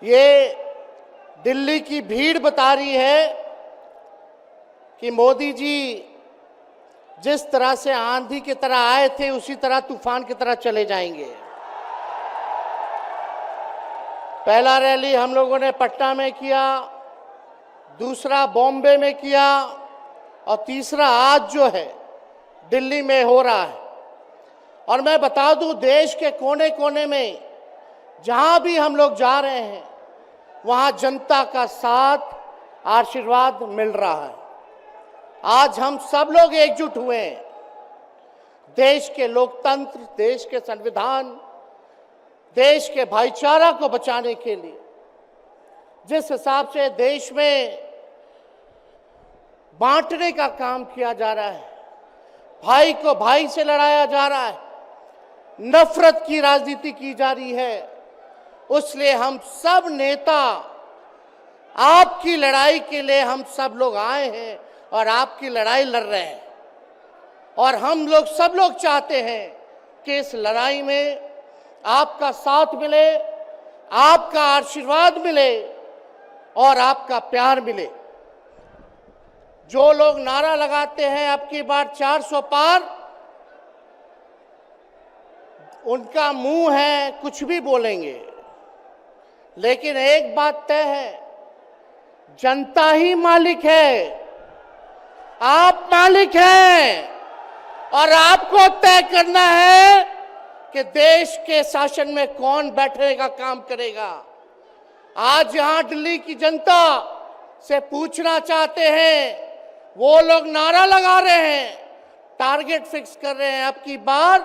ये दिल्ली की भीड़ बता रही है कि मोदी जी जिस तरह से आंधी की तरह आए थे उसी तरह तूफान की तरह चले जाएंगे। पहला रैली हम लोगों ने पटना में किया, दूसरा बॉम्बे में किया और तीसरा आज जो है दिल्ली में हो रहा है। और मैं बता दूं, देश के कोने कोने में जहां भी हम लोग जा रहे हैं वहां जनता का साथ, आशीर्वाद मिल रहा है। आज हम सब लोग एकजुट हुए हैं देश के लोकतंत्र, देश के संविधान, देश के भाईचारा को बचाने के लिए। जिस हिसाब से देश में बांटने का काम किया जा रहा है, भाई को भाई से लड़ाया जा रहा है, नफरत की राजनीति की जा रही है, उसलिए हम सब नेता आपकी लड़ाई के लिए हम सब लोग आए हैं और आपकी लड़ाई लड़ रहे हैं। और हम लोग सब लोग चाहते हैं कि इस लड़ाई में आपका साथ मिले, आपका आशीर्वाद मिले और आपका प्यार मिले। जो लोग नारा लगाते हैं अब की बार 400 पार, उनका मुंह है कुछ भी बोलेंगे, लेकिन एक बात तय है, जनता ही मालिक है, आप मालिक हैं और आपको तय करना है कि देश के शासन में कौन बैठने का काम करेगा। आज यहां दिल्ली की जनता से पूछना चाहते हैं, वो लोग नारा लगा रहे हैं, टारगेट फिक्स कर रहे हैं अब की बार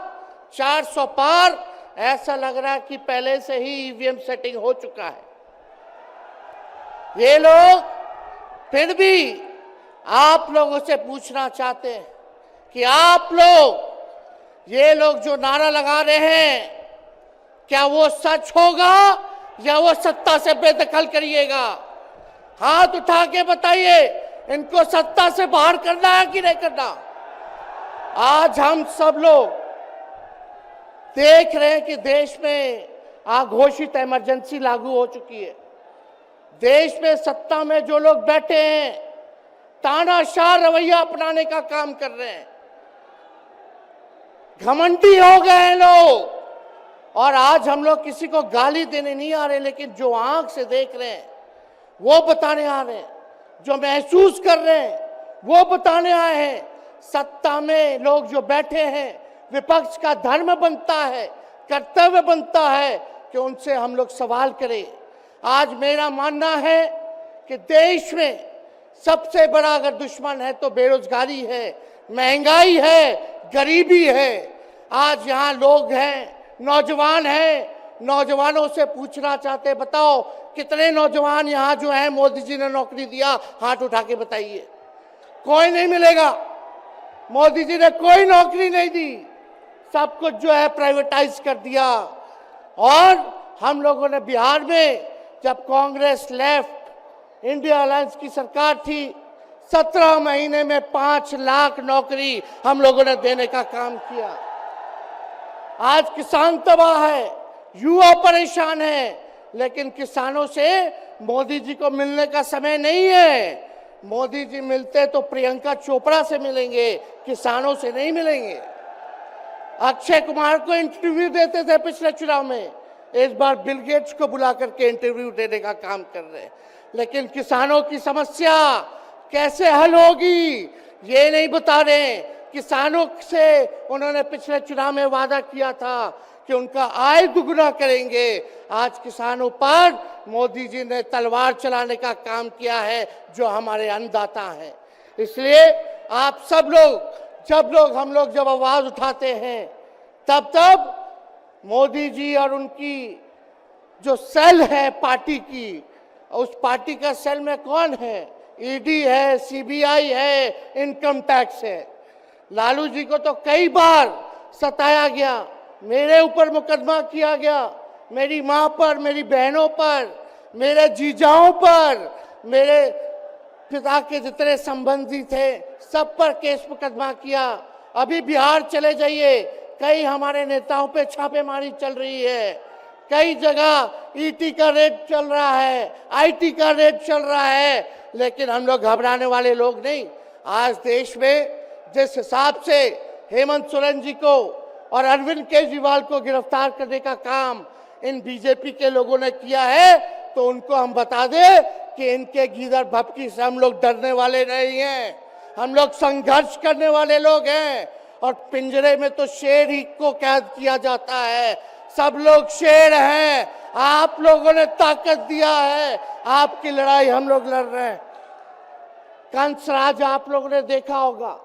400 पार। ऐसा लग रहा है कि पहले से ही ईवीएम सेटिंग हो चुका है। ये लोग फिर भी आप लोगों से पूछना चाहते हैं कि आप लोग, ये लोग जो नारा लगा रहे हैं, क्या वो सच होगा या वो सत्ता से बेदखल करिएगा? हाथ उठा के बताइए, इनको सत्ता से बाहर करना है कि नहीं करना? आज हम सब लोग देख रहे हैं कि देश में अघोषित इमरजेंसी लागू हो चुकी है। देश में सत्ता में जो लोग बैठे हैं तानाशाह रवैया अपनाने का काम कर रहे हैं, घमंडी हो गए हैं लोग। और आज हम लोग किसी को गाली देने नहीं आ रहे, लेकिन जो आंख से देख रहे हैं वो बताने आ रहे हैं, जो महसूस कर रहे हैं वो बताने आए हैं। सत्ता में लोग जो बैठे हैं, विपक्ष का धर्म बनता है, कर्तव्य बनता है कि उनसे हम लोग सवाल करें। आज मेरा मानना है कि देश में सबसे बड़ा अगर दुश्मन है तो बेरोजगारी है, महंगाई है, गरीबी है। आज यहाँ लोग हैं, नौजवान हैं, नौजवानों से पूछना चाहते, बताओ कितने नौजवान यहाँ जो हैं मोदी जी ने नौकरी दिया? हाथ उठा के बताइए। कोई नहीं मिलेगा। मोदी जी ने कोई नौकरी नहीं दी, सब कुछ जो है प्राइवेटाइज कर दिया। और हम लोगों ने बिहार में जब कांग्रेस लेफ्ट इंडिया अलायंस की सरकार थी, 17 महीने में 5 लाख नौकरी हम लोगों ने देने का काम किया। आज किसान तबाह है, युवा परेशान है, लेकिन किसानों से मोदी जी को मिलने का समय नहीं है। मोदी जी मिलते तो प्रियंका चोपड़ा से मिलेंगे, किसानों से नहीं मिलेंगे। अक्षय कुमार को इंटरव्यू देते थे पिछले चुनाव में, इस बार बिल गेट्स को बुला करके इंटरव्यू देने का काम कर रहे हैं। लेकिन किसानों की समस्या कैसे हल होगी ये नहीं बता रहे। किसानों से उन्होंने पिछले चुनाव में वादा किया था कि उनका आय दुगुना करेंगे। आज किसानों पर मोदी जी ने तलवार चलाने का काम किया है, जो हमारे अन्नदाता हैं। इसलिए आप सब लोग, हम लोग जब आवाज उठाते हैं तब मोदी जी और उनकी जो सेल है पार्टी की, उस पार्टी का सेल में कौन है? ईडी है, सीबीआई है, इनकम टैक्स है। लालू जी को तो कई बार सताया गया, मेरे ऊपर मुकदमा किया गया, मेरी मां पर, मेरी बहनों पर, मेरे जीजाओं पर, मेरे पिता के जितने संबंधी थे सब पर केस मुकदमा किया। अभी बिहार चले जाइए, कई हमारे नेताओं पे छापेमारी चल रही है। कई जगह ईटी का रेट चल रहा है, आईटी का रेट चल रहा है, लेकिन हम लोग घबराने वाले लोग नहीं। आज देश में जिस हिसाब से हेमंत सोरेन जी को और अरविंद केजरीवाल को गिरफ्तार करने का काम इन बीजेपी के लोगों ने किया है, तो उनको हम बता दें कि इनके गीदड़ भपकी से हम लोग डरने वाले नहीं हैं। हम लोग संघर्ष करने वाले लोग हैं। और पिंजरे में तो शेर ही को कैद किया जाता है। सब लोग शेर हैं। आप लोगों ने ताकत दिया है, आपकी लड़ाई हम लोग लड़ रहे हैं। कंस राज आप लोगों ने देखा होगा,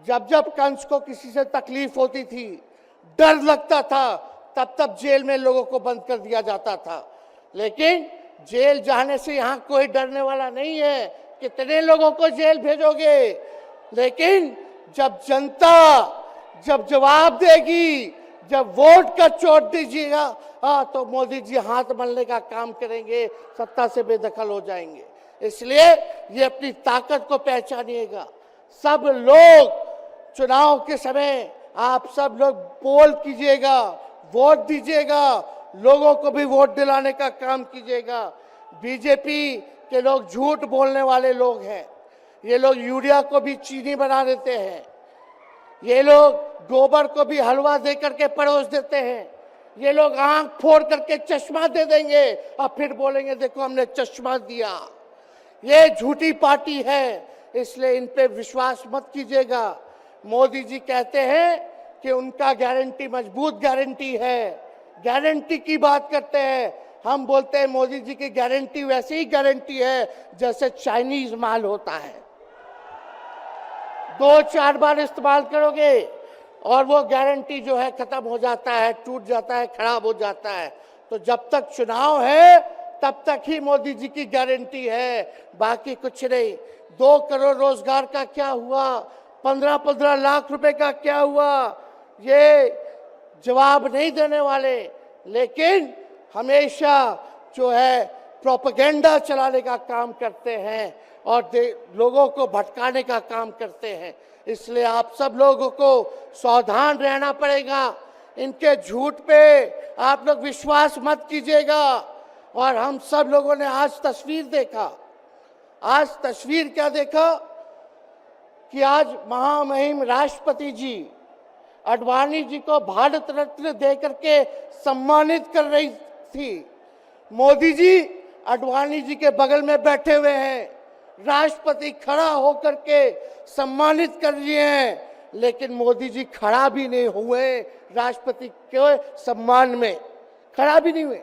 जब जब कंस को किसी से तकलीफ होती थी, डर लगता था, तब तब जेल में लोगों को बंद कर दिया जाता था। लेकिन जेल जाने से यहाँ कोई डरने वाला नहीं है। कितने लोगों को जेल भेजोगे? लेकिन जब जनता जब जवाब देगी, जब वोट का चोट दीजिएगा, तो मोदी जी हाथ मलने का काम करेंगे, सत्ता से बेदखल हो जाएंगे। इसलिए ये अपनी ताकत को पहचानिएगा। सब लोग चुनाव के समय आप सब लोग पोल कीजिएगा, वोट दीजिएगा, लोगों को भी वोट दिलाने का काम कीजिएगा। बीजेपी के लोग झूठ बोलने वाले लोग हैं। ये लोग यूरिया को भी चीनी बना देते हैं। ये लोग गोबर को भी हलवा दे करके परोस देते हैं। ये लोग आंख फोड़ करके चश्मा दे देंगे और फिर बोलेंगे देखो हमने चश्मा दिया। ये झूठी पार्टी है, इसलिए इन पे विश्वास मत कीजिएगा। मोदी जी कहते हैं कि उनका गारंटी मजबूत गारंटी है, गारंटी की बात करते हैं। हम बोलते हैं मोदी जी की गारंटी वैसे ही गारंटी है जैसे चाइनीज माल होता है। 2-4 बार इस्तेमाल करोगे और वो गारंटी जो है खत्म हो जाता है, टूट जाता है, खराब हो जाता है। तो जब तक चुनाव है तब तक ही मोदी जी की गारंटी है, बाकी कुछ नहीं। 2 करोड़ रोजगार का क्या हुआ? 15-15 लाख रुपए का क्या हुआ? ये जवाब नहीं देने वाले, लेकिन हमेशा जो है प्रोपेगेंडा चलाने का काम करते हैं और लोगों को भटकाने का काम करते हैं। इसलिए आप सब लोगों को सावधान रहना पड़ेगा। इनके झूठ पे आप लोग विश्वास मत कीजिएगा। और हम सब लोगों ने आज तस्वीर देखा। आज तस्वीर क्या देखा कि आज महामहिम राष्ट्रपति जी आडवाणी जी को भारत रत्न देकर के सम्मानित कर रही थी। मोदी जी आडवाणी जी के बगल में बैठे हुए हैं, राष्ट्रपति खड़ा होकर के सम्मानित कर रहे हैं, लेकिन मोदी जी खड़ा भी नहीं हुए राष्ट्रपति के सम्मान में, खड़ा भी नहीं हुए।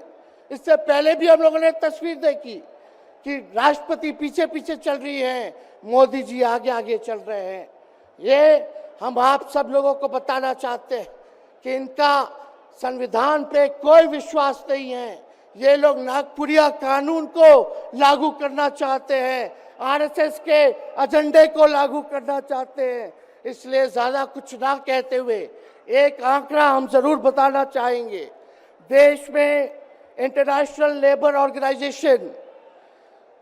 इससे पहले भी हम लोगों ने तस्वीर देखी कि राष्ट्रपति पीछे पीछे चल रही हैं, मोदी जी आगे आगे चल रहे हैं। ये हम आप सब लोगों को बताना चाहते हैं कि इनका संविधान पे कोई विश्वास नहीं है। ये लोग नागपुरिया कानून को लागू करना चाहते हैं, आरएसएस के एजेंडे को लागू करना चाहते हैं। इसलिए ज्यादा कुछ ना कहते हुए एक आंकड़ा हम जरूर बताना चाहेंगे। देश में इंटरनेशनल लेबर ऑर्गेनाइजेशन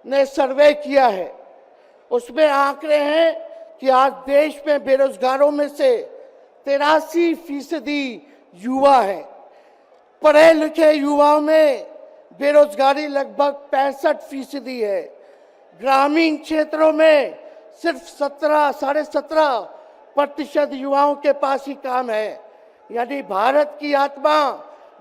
ने सर्वे किया है, उसमें आंकड़े हैं कि आज देश में बेरोजगारों में से 83% युवा हैं। पढ़े लिखे युवाओं में बेरोजगारी लगभग 65% है। ग्रामीण क्षेत्रों में सिर्फ 17.5% युवाओं के पास ही काम है। यानी भारत की आत्मा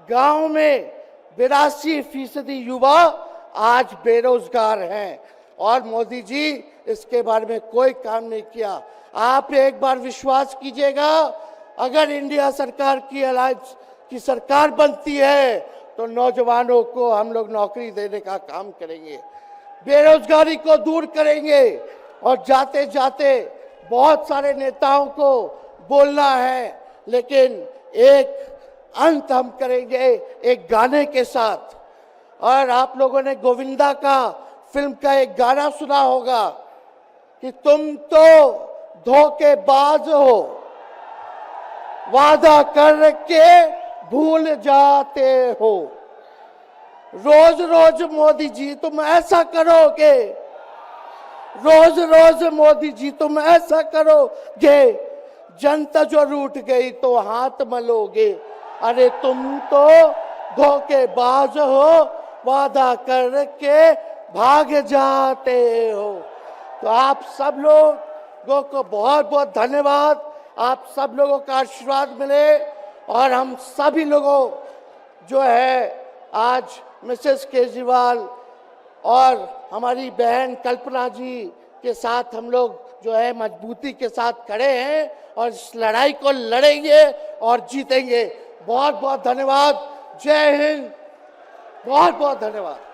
गांव में 82% युवा आज बेरोजगार हैं और मोदी जी इसके बारे में कोई काम नहीं किया। आप एक बार विश्वास कीजिएगा, अगर इंडिया सरकार की अलायंस की सरकार बनती है तो नौजवानों को हम लोग नौकरी देने का काम करेंगे, बेरोजगारी को दूर करेंगे। और जाते जाते बहुत सारे नेताओं को बोलना है, लेकिन एक अंत हम करेंगे एक गाने के साथ। और आप लोगों ने गोविंदा का फिल्म का एक गाना सुना होगा कि तुम तो धोखेबाज हो, वादा करके भूल जाते हो। रोज रोज मोदी जी तुम ऐसा करोगे, रोज रोज मोदी जी तुम ऐसा करोगे, जनता जो रूठ गई तो हाथ मलोगे। अरे तुम तो धोखेबाज हो, वादा करके भाग जाते हो। तो आप सब लोगों को बहुत बहुत धन्यवाद। आप सब लोगों का आशीर्वाद मिले और हम सभी लोगों जो है आज मिसेस केजरीवाल और हमारी बहन कल्पना जी के साथ हम लोग जो है मजबूती के साथ खड़े हैं और इस लड़ाई को लड़ेंगे और जीतेंगे। बहुत बहुत धन्यवाद। जय हिंद। बहुत बहुत धन्यवाद।